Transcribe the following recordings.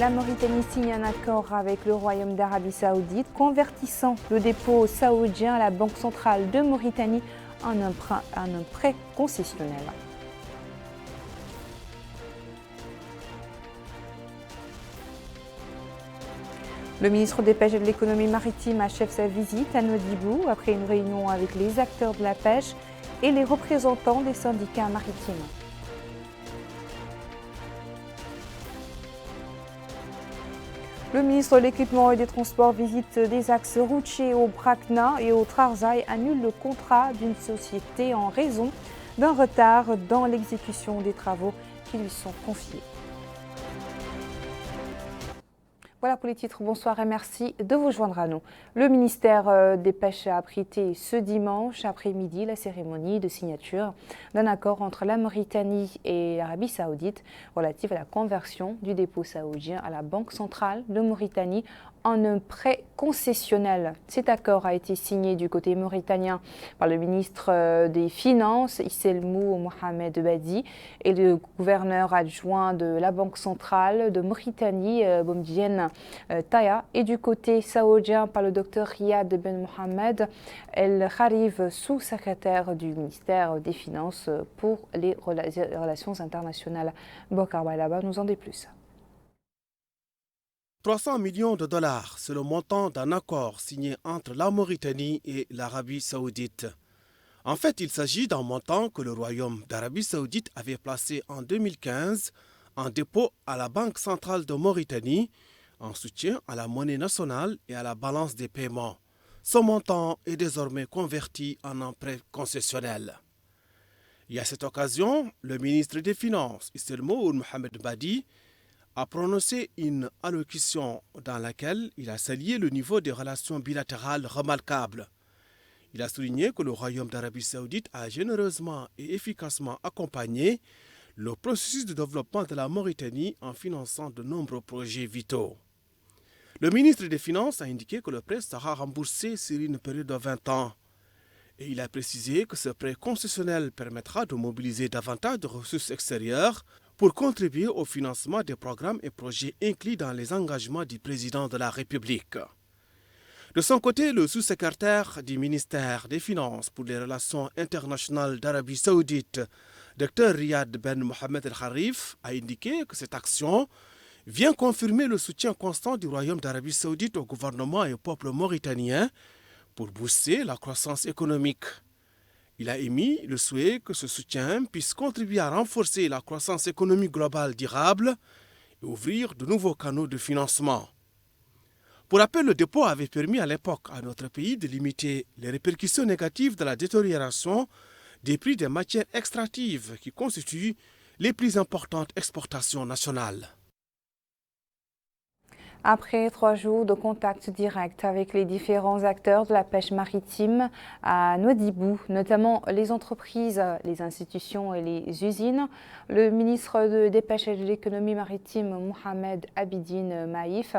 La Mauritanie signe un accord avec le Royaume d'Arabie Saoudite, convertissant le dépôt saoudien à la Banque centrale de Mauritanie en un prêt concessionnel. Le ministre des Pêches et de l'Économie maritime achève sa visite à Nouadhibou après une réunion avec les acteurs de la pêche et les représentants des syndicats maritimes. Le ministre de l'Équipement et des Transports visite des axes routiers au Brakna et au Trarzaï, annule le contrat d'une société en raison d'un retard dans l'exécution des travaux qui lui sont confiés. Voilà pour les titres, bonsoir et merci de vous joindre à nous. Le ministère des Pêches a abrité ce dimanche après-midi la cérémonie de signature d'un accord entre la Mauritanie et l'Arabie Saoudite relatif à la conversion du dépôt saoudien à la Banque centrale de Mauritanie en un prêt concessionnel. Cet accord a été signé du côté mauritanien par le ministre des Finances, Isselmou Mohamed Badi, et le gouverneur adjoint de la Banque centrale de Mauritanie, Boumdienne Taya, et du côté saoudien par le docteur Riyad Ben Mohamed El Kharif, sous-secrétaire du ministère des Finances pour les relations internationales. Bokar Bailaba nous en dit plus. 300 millions de dollars, c'est le montant d'un accord signé entre la Mauritanie et l'Arabie saoudite. En fait, il s'agit d'un montant que le Royaume d'Arabie saoudite avait placé en 2015 en dépôt à la Banque centrale de Mauritanie en soutien à la monnaie nationale et à la balance des paiements. Ce montant est désormais converti en un prêt concessionnel. Et à cette occasion, le ministre des Finances, Isselmou Mohamed Badi, a prononcé une allocution dans laquelle il a salué le niveau des relations bilatérales remarquables. Il a souligné que le Royaume d'Arabie saoudite a généreusement et efficacement accompagné le processus de développement de la Mauritanie en finançant de nombreux projets vitaux. Le ministre des Finances a indiqué que le prêt sera remboursé sur une période de 20 ans. Et il a précisé que ce prêt concessionnel permettra de mobiliser davantage de ressources extérieures pour contribuer au financement des programmes et projets inclus dans les engagements du président de la République. De son côté, le sous-secrétaire du ministère des Finances pour les relations internationales d'Arabie saoudite, Dr Riyad Ben Mohamed El Kharif, a indiqué que cette action vient confirmer le soutien constant du Royaume d'Arabie saoudite au gouvernement et au peuple mauritanien pour booster la croissance économique. Il a émis le souhait que ce soutien puisse contribuer à renforcer la croissance économique globale durable et ouvrir de nouveaux canaux de financement. Pour rappel, le dépôt avait permis à l'époque à notre pays de limiter les répercussions négatives de la détérioration des prix des matières extractives qui constituent les plus importantes exportations nationales. Après 3 jours de contact direct avec les différents acteurs de la pêche maritime à Nouadhibou, notamment les entreprises, les institutions et les usines, le ministre des Pêches et de l'Économie maritime, Mohamed Abidine Maïf,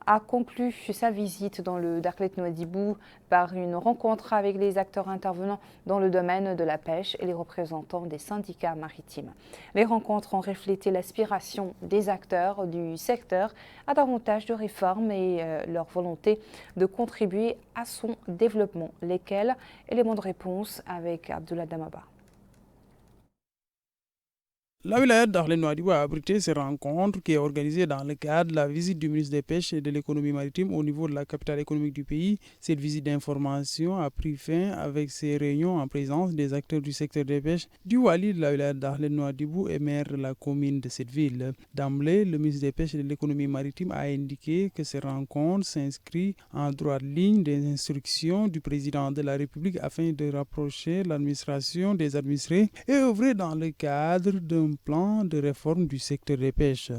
a conclu sa visite dans le Dakhlet Nouadhibou par une rencontre avec les acteurs intervenants dans le domaine de la pêche et les représentants des syndicats maritimes. Les rencontres ont reflété l'aspiration des acteurs du secteur à davantage de réformes et leur volonté de contribuer à son développement. Lesquels? Éléments de réponse avec Abdullah Damaba. La Wilaya d'Dakhlet Nouadhibou a abrité ces rencontres qui est organisée dans le cadre de la visite du ministre des Pêches et de l'Économie maritime au niveau de la capitale économique du pays. Cette visite d'information a pris fin avec ces réunions en présence des acteurs du secteur des pêches, du Wali de la Wilaya d'Dakhlet Nouadhibou et maire de la commune de cette ville. D'emblée, le ministre des Pêches et de l'Économie maritime a indiqué que ces rencontres s'inscrivent en droite ligne des instructions du président de la République afin de rapprocher l'administration des administrés et œuvrer dans le cadre d'un plan de réforme du secteur des pêches.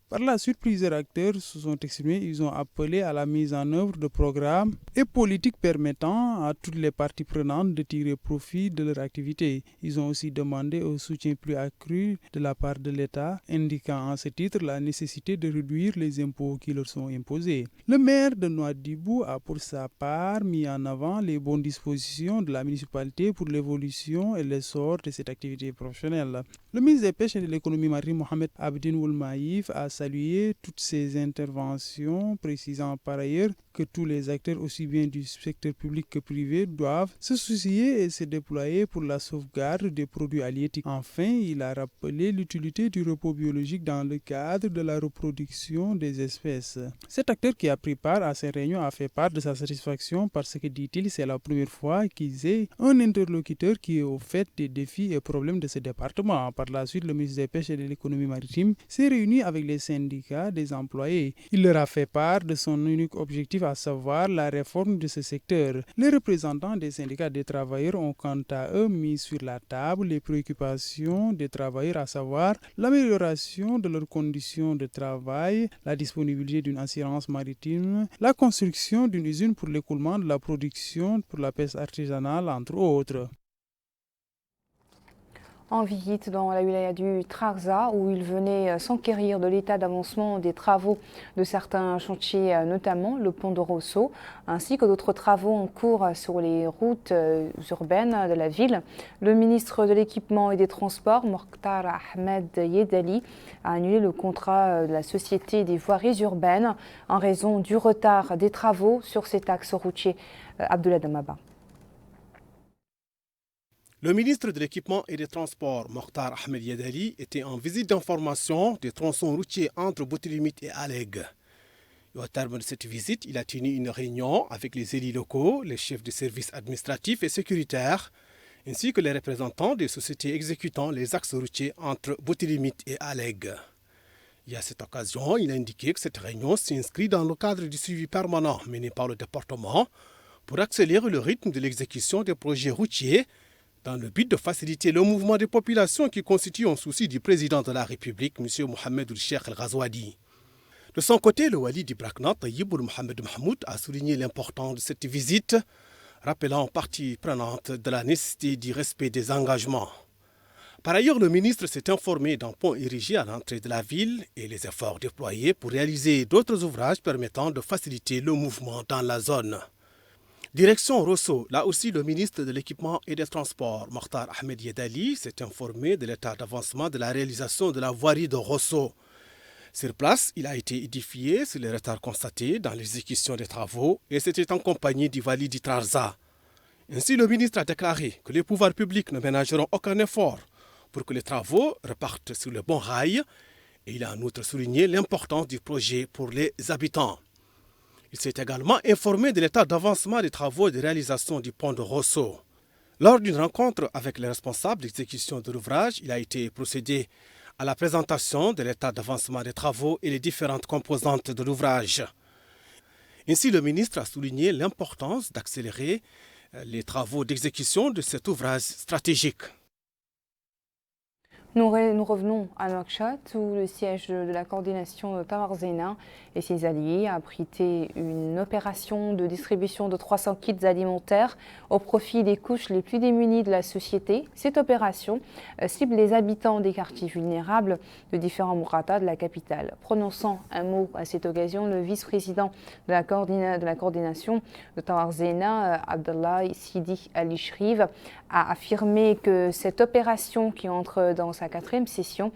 Par la suite, plusieurs acteurs se sont exprimés. Ils ont appelé à la mise en œuvre de programmes et politiques permettant à toutes les parties prenantes de tirer profit de leur activité. Ils ont aussi demandé un soutien plus accru de la part de l'État, indiquant à ce titre la nécessité de réduire les impôts qui leur sont imposés. Le maire de Nouadhibou a pour sa part mis en avant les bonnes dispositions de la municipalité pour l'évolution et l'essor de cette activité professionnelle. Le ministre des Pêches et de l'Économie maritime, Mohamed Abidine Maïf, a salué toutes ces interventions, précisant par ailleurs que tous les acteurs, aussi bien du secteur public que privé, doivent se soucier et se déployer pour la sauvegarde des produits halieutiques. Enfin, il a rappelé l'utilité du repos biologique dans le cadre de la reproduction des espèces. Cet acteur qui a pris part à ces réunions a fait part de sa satisfaction parce que, dit-il, c'est la première fois qu'ils aient un interlocuteur qui est au fait des défis et problèmes de ce département. Par la suite, le ministre des Pêches et de l'économie maritime s'est réuni avec les syndicats des employés. Il leur a fait part de son unique objectif, à savoir la réforme de ce secteur. Les représentants des syndicats des travailleurs ont quant à eux mis sur la table les préoccupations des travailleurs, à savoir l'amélioration de leurs conditions de travail, la disponibilité d'une assurance maritime, la construction d'une usine pour l'écoulement de la production pour la pêche artisanale, entre autres. En visite dans la wilaya du Trarza, où il venait s'enquérir de l'état d'avancement des travaux de certains chantiers, notamment le pont de Rosso, ainsi que d'autres travaux en cours sur les routes urbaines de la ville. Le ministre de l'Équipement et des Transports, Mokhtar Ahmed Yedali, a annulé le contrat de la Société des voiries urbaines en raison du retard des travaux sur cet axe routier. Abdoulaye Damaba. Le ministre de l'Équipement et des Transports, Mokhtar Ahmed Yedali, était en visite d'information des tronçons routiers entre Boutilimite et Alleg. Au terme de cette visite, il a tenu une réunion avec les élus locaux, les chefs de services administratifs et sécuritaires, ainsi que les représentants des sociétés exécutant les axes routiers entre Boutilimite et Alleg. Et à cette occasion, il a indiqué que cette réunion s'inscrit dans le cadre du suivi permanent mené par le département pour accélérer le rythme de l'exécution des projets routiers dans le but de faciliter le mouvement des populations qui constitue un souci du président de la République, M. Mohamed Cheikh El-Ghazouadi. De son côté, le wali d'Ibrakna, Tayyib Mohamed Mahmoud, a souligné l'importance de cette visite, rappelant en partie prenante de la nécessité du respect des engagements. Par ailleurs, le ministre s'est informé d'un pont érigé à l'entrée de la ville et les efforts déployés pour réaliser d'autres ouvrages permettant de faciliter le mouvement dans la zone. Direction Rosso, là aussi le ministre de l'Équipement et des Transports, Mokhtar Ahmed Yedali, s'est informé de l'état d'avancement de la réalisation de la voirie de Rosso. Sur place, il a été édifié sur les retards constatés dans l'exécution des travaux et c'était en compagnie du wali du Trarza. Ainsi, le ministre a déclaré que les pouvoirs publics ne ménageront aucun effort pour que les travaux repartent sur le bon rail et il a en outre souligné l'importance du projet pour les habitants. Il s'est également informé de l'état d'avancement des travaux de réalisation du pont de Rosso. Lors d'une rencontre avec les responsables d'exécution de l'ouvrage, il a été procédé à la présentation de l'état d'avancement des travaux et les différentes composantes de l'ouvrage. Ainsi, le ministre a souligné l'importance d'accélérer les travaux d'exécution de cet ouvrage stratégique. Nous revenons à Nouakchott, où le siège de la coordination de Tamar Zeina et ses alliés a abrité une opération de distribution de 300 kits alimentaires au profit des couches les plus démunies de la société. Cette opération cible les habitants des quartiers vulnérables de différents mouratas de la capitale. Prononçant un mot à cette occasion, le vice-président de la coordination de Tamar Zeina, Abdallah Sidi Ali Shriv, a affirmé que cette opération qui entre dans sa 4e session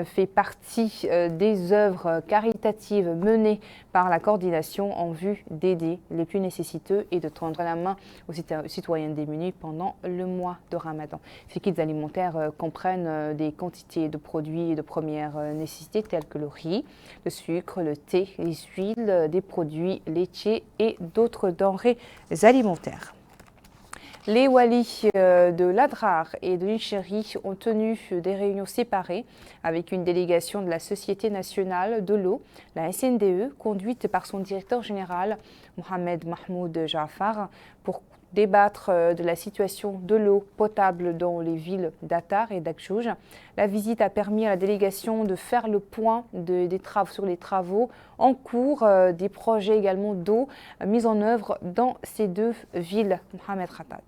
fait partie des œuvres caritatives menées par la coordination en vue d'aider les plus nécessiteux et de tendre la main aux citoyens démunis pendant le mois de Ramadan. Ces kits alimentaires comprennent des quantités de produits de première nécessité tels que le riz, le sucre, le thé, les huiles, des produits laitiers et d'autres denrées alimentaires. Les walis de l'Adrar et de l'Ichéri ont tenu des réunions séparées avec une délégation de la Société nationale de l'eau, la SNDE, conduite par son directeur général, Mohamed Mahmoud Jaafar, pour débattre de la situation de l'eau potable dans les villes d'Attar et d'Akchouj. La visite a permis à la délégation de faire le point sur les travaux en cours, des projets également d'eau mis en œuvre dans ces deux villes. Mohamed Khatat.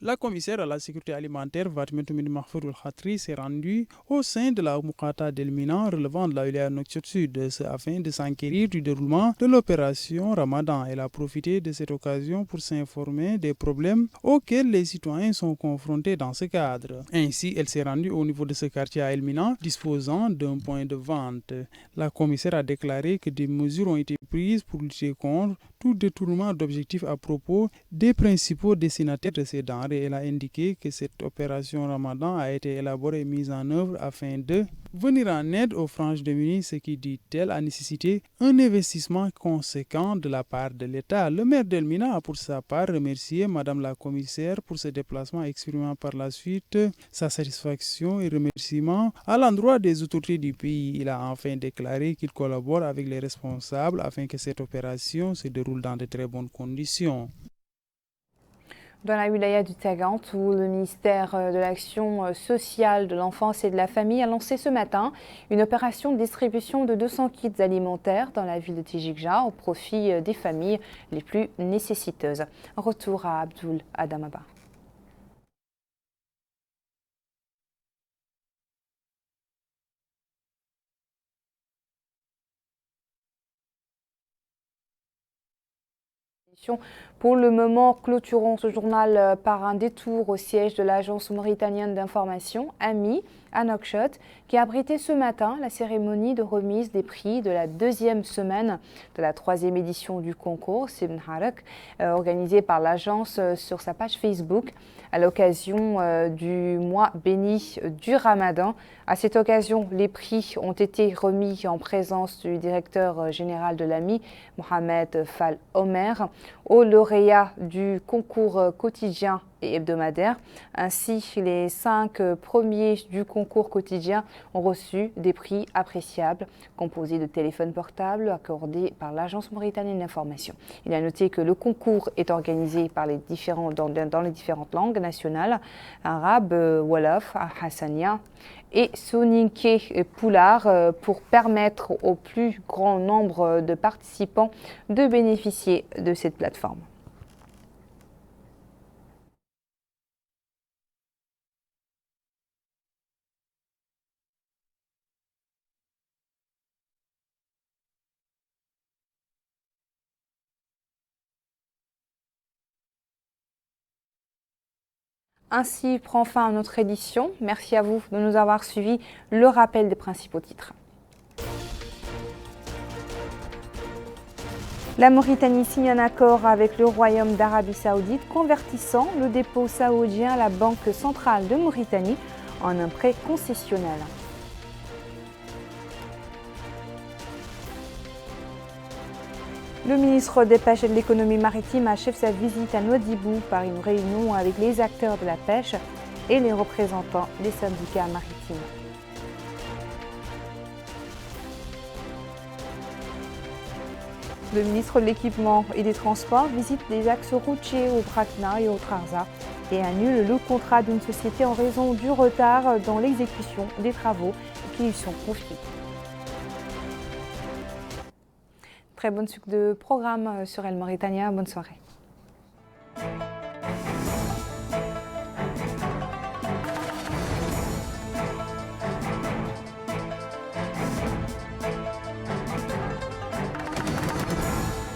La commissaire à la sécurité alimentaire, Fatmatoumine Mahfoud Khatri, s'est rendue au sein de la Moukata d'Elmina relevant de la wilaya Noktiot Sud afin de s'enquérir du déroulement de l'opération Ramadan. Elle a profité de cette occasion pour s'informer des problèmes auxquels les citoyens sont confrontés dans ce cadre. Ainsi, elle s'est rendue au niveau de ce quartier à Elmina, disposant d'un point de vente. La commissaire a déclaré que des mesures ont été prises pour lutter contre tout détournement d'objectifs à propos des principaux destinataires de ces denrées. Elle a indiqué que cette opération Ramadan a été élaborée et mise en œuvre afin de venir en aide aux franges démunies, ce qui, dit-elle, a nécessité un investissement conséquent de la part de l'État. Le maire d'Elmina a pour sa part remercié Madame la commissaire pour ce déplacement, exprimant par la suite sa satisfaction et remerciements à l'endroit des autorités du pays. Il a enfin déclaré qu'il collabore avec les responsables afin que cette opération se déroule dans de très bonnes conditions. Dans la wilaya du Tagant, où le ministère de l'Action sociale, de l'enfance et de la famille a lancé ce matin une opération de distribution de 200 kits alimentaires dans la ville de Tijikja au profit des familles les plus nécessiteuses. Retour à Abdoul Adamaba. Pour le moment, clôturons ce journal par un détour au siège de l'agence mauritanienne d'information, AMI, à Nouakchott, qui a abrité ce matin la cérémonie de remise des prix de la deuxième semaine de la 3e édition du concours Sibn Harak, organisé par l'agence sur sa page Facebook à l'occasion du mois béni du Ramadan. À cette occasion, les prix ont été remis en présence du directeur général de l'AMI, Mohamed Fall Omer, aux lauréats du concours quotidien et hebdomadaire. Ainsi, les 5 premiers du concours quotidien ont reçu des prix appréciables, composés de téléphones portables accordés par l'agence mauritanienne d'information. Il a noté que le concours est organisé par dans les différentes langues nationales, arabe, wolof, hassania et soninké et poulard, pour permettre au plus grand nombre de participants de bénéficier de cette plateforme. Ainsi prend fin notre édition. Merci à vous de nous avoir suivis. Le rappel des principaux titres. La Mauritanie signe un accord avec le Royaume d'Arabie Saoudite convertissant le dépôt saoudien à la Banque centrale de Mauritanie en un prêt concessionnel. Le ministre des Pêches et de l'Économie maritime achève sa visite à Nouadhibou par une réunion avec les acteurs de la pêche et les représentants des syndicats maritimes. Le ministre de l'Équipement et des Transports visite les axes routiers au Brakna et au Trarza et annule le contrat d'une société en raison du retard dans l'exécution des travaux qui lui sont confiés. Très bonne suite de programme sur El Mauritania. Bonne soirée.